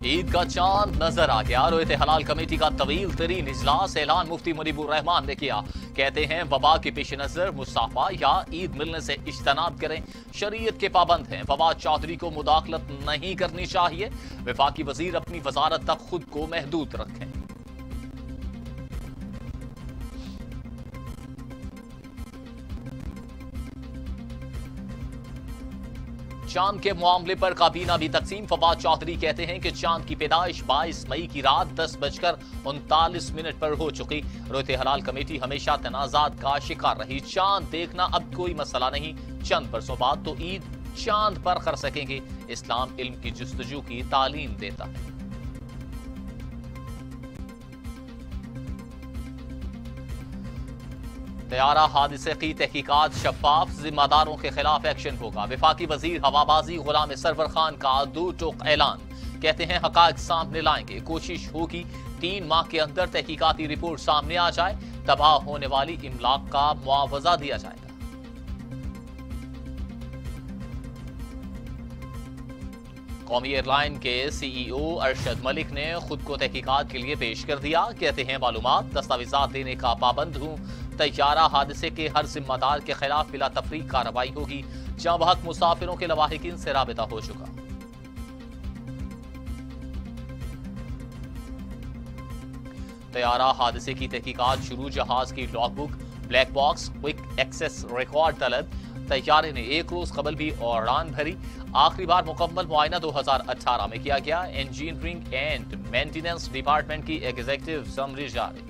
ईद का चांद नजर आ गया। रोयत हलाल कमेटी का तवील तरीन इजलास, ऐलान मुफ्ती मुनीबुर रहमान ने किया। कहते हैं वबा के पेश नजर मुसाफा या ईद मिलने से इज्तनाब करें, शरीयत के पाबंद हैं। फवाद चौधरी को मुदाखलत नहीं करनी चाहिए। वफाकी वजीर अपनी वजारत तक खुद को महदूद रखें। चांद के मामले पर काबीना भी तकसीम। फवाद चौधरी कहते हैं कि चांद की पैदाइश 22 मई की रात 10:39 पर हो चुकी। रोयत हलाल कमेटी हमेशा तनाजात का शिकार रही। चांद देखना अब कोई मसला नहीं, चंद बरसों बाद तो ईद चांद पर कर सकेंगे। इस्लाम इल्म की जुस्तजू की तालीम देता है। तैयारा हादसे की तहकीकात शफाफ, जिम्मेदारों के खिलाफ एक्शन होगा। वफाकी वजीर हवाबाजी गुलाम सरवर खान का दो टोक ऐलान। कहते हैं हकायक सामने लाएंगे। कोशिश होगी 3 माह के अंदर तहकीकाती रिपोर्ट सामने आ जाए। तबाह होने वाली इमलाक का मुआवजा दिया जाएगा। कौमी एयरलाइन के सीईओ अरशद मलिक ने खुद को तहकीकात के लिए पेश कर दिया। कहते हैं मालूमात दस्तावेजात देने का पाबंद हूं। तैयारा हादसे के हर जिम्मेदार के खिलाफ बिला तफरीक कार्रवाई होगी। जहां बहक मुसाफिरों के लवाहिकीन से राबिता हो चुका। तैयारा हादसे की तहकीकात शुरू। जहाज की logbook, black box, quick access record तलब। तैयारे ने 1 रोज कबल भी उड़ान भरी। आखिरी बार मुकम्मल मुआयना 2018 में किया गया। इंजीनियरिंग एंड मेंटेनेंस डिपार्टमेंट की एग्जीक्यूटिव समरी जारी।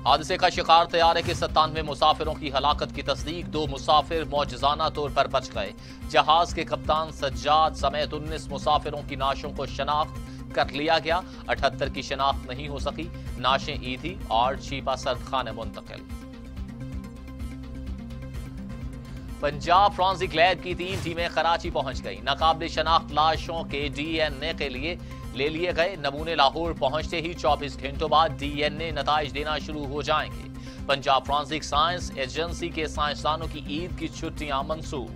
हादसे का शिकार तैयारे के 97 मुसाफिरों की हलाकत की तस्दीक। 2 मुसाफिर मौजज़ाना तौर पर बच गए। जहाज के कप्तान सज्जाद समेत 19 मुसाफिरों की नाशों को शनाख्त कर लिया गया। 78 की शनाख्त नहीं हो सकी। नाशें ईदी और छीपा सर्दखाने मुंतकिल। पंजाब फॉरेंसिक लैब की 3 टीमें कराची पहुंच गई। नाकाबिल शनाख्त लाशों के डीएनए के लिए ले लिए गए नमूने। लाहौर पहुंचते ही 24 घंटों बाद डीएनए नताइज देना शुरू हो जाएंगे। पंजाब फॉरेंसिक साइंस एजेंसी के साइंसदानों की ईद की छुट्टियां मंसूख।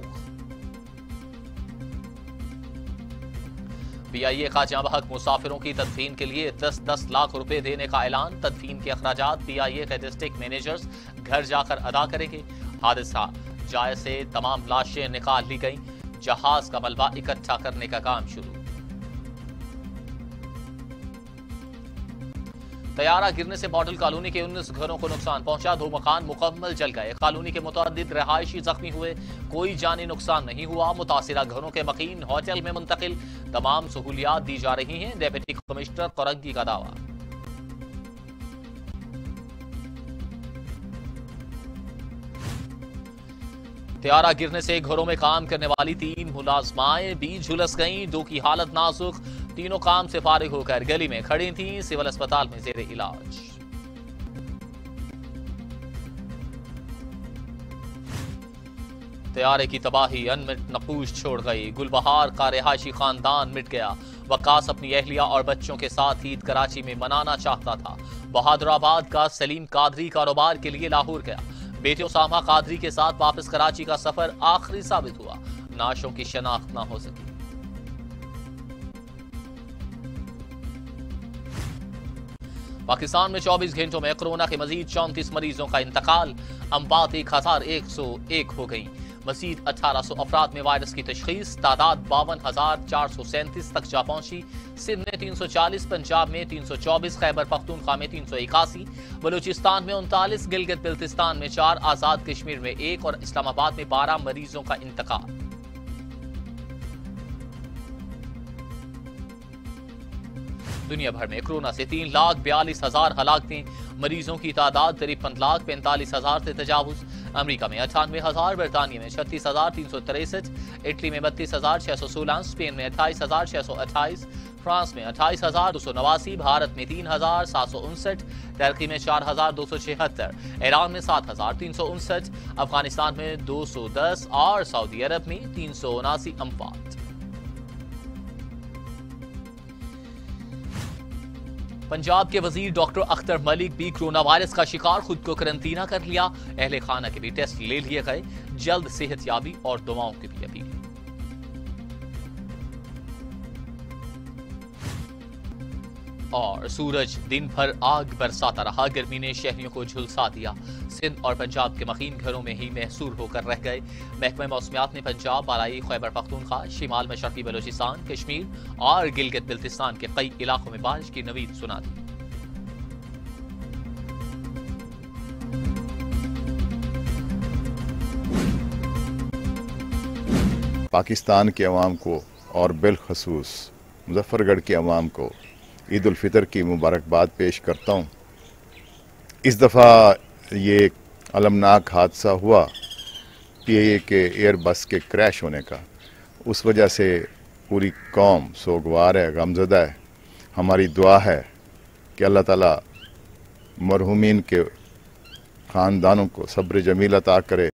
पीआईए का जहां बहक मुसाफिरों की तदफीन के लिए 10-10 लाख रुपए देने का ऐलान। तदफीन के अखराजात पीआईए के डिस्ट्रिक्ट मैनेजर्स घर जाकर अदा करेंगे। हादसा जाए से तमाम लाशें निकाल ली गई। जहाज का मलबा इकट्ठा करने का काम शुरू। तैयारा गिरने से मॉडल कॉलोनी के 19 घरों को नुकसान पहुंचा। 2 मकान मुकम्मल जल गए। कॉलोनी के मुतअद्दिद रहायशी जख्मी हुए। कोई जानी नुकसान नहीं हुआ। मुतासिरा घरों के मकीन होटल में मुंतकिल। तमाम सहूलियात दी जा रही हैं। डिप्टी कमिश्नर कोरंगी का दावा। तैयारा गिरने से घरों में काम करने वाली 3 मुलाजमाएं भी झुलस गईं। 2 की हालत नाजुक। तीनों काम से फारिग होकर गली में खड़ी थीं। सिविल अस्पताल में जेर इलाज। तैयारे की तबाही अनमिट नपूश छोड़ गई। गुलबहार का रिहायशी खानदान मिट गया। वक्कास अपनी अहलिया और बच्चों के साथ ईद कराची में मनाना चाहता था। बहादुराबाद का सलीम कादरी कारोबार के लिए लाहौर गया। बेटे उसामा कादरी के साथ वापस कराची का सफर आखिरी साबित हुआ। नाशों की शनाख्त न हो सकी। पाकिस्तान में 24 घंटों में कोरोना के मजीद 34 मरीजों का इंतकाल। अम्बात 1101 हो गई। मजीद 1800 अफराद में वायरस की तशखीस। तादाद 52,437 तक जा पहुंची। सिंध में 340, पंजाब में 324, खैबर पख्तूनख्वा में 381, बलूचिस्तान में 39, गिलगित बिल्तिस्तान में 4, आजाद कश्मीर में 1 और इस्लामाबाद में 12 मरीजों का इंतकाल। दुनिया भर में कोरोना से 3,42,000 हलाकतें। मरीजों की तादाद 53,45,000 से तजावुज। अमेरिका में 98,000, बरतानिया में 36,363, इटली में 32,616, स्पेन में 28,628, फ्रांस में 28,289, भारत में 3,759, टर्की में 4,276, ईरान में 7,359, अफगानिस्तान में 210 और सऊदी अरब में 379 अमवात। पंजाब के वजीर डॉक्टर अख्तर मलिक भी कोरोना वायरस का शिकार, खुद को क्वारंटीना कर लिया। अहले खाना के भी टेस्ट ले लिए गए। जल्द सेहतयाबी और दुआओं की भी अपील। और सूरज दिन भर आग बरसाता रहा। गर्मी ने शहरियों को झुलसा दिया। सिंध और पंजाब के मकीन घरों में ही महसूर होकर रह गए। महकमा मौसमियात ने पंजाब, बालाई खैबर पख्तूनख्वा, शिमाल मशरकी बलोचिस्तान, कश्मीर और गिलगित बिल्तिस्तान के कई इलाकों में बारिश की नवीद सुना दी। पाकिस्तान के अवाम को और बिलखसूस मुजफ्फरगढ़ के अवाम को ईद उल फितर की मुबारकबाद पेश करता हूँ। इस दफ़ा ये अलमनाक हादसा हुआ PIA के एयरबस के क्रैश होने का, उस वजह से पूरी कौम सोगवार है, गमज़दा है। हमारी दुआ है कि अल्लाह ताला मरहूमीन के ख़ानदानों को सब्र जमील अता करे।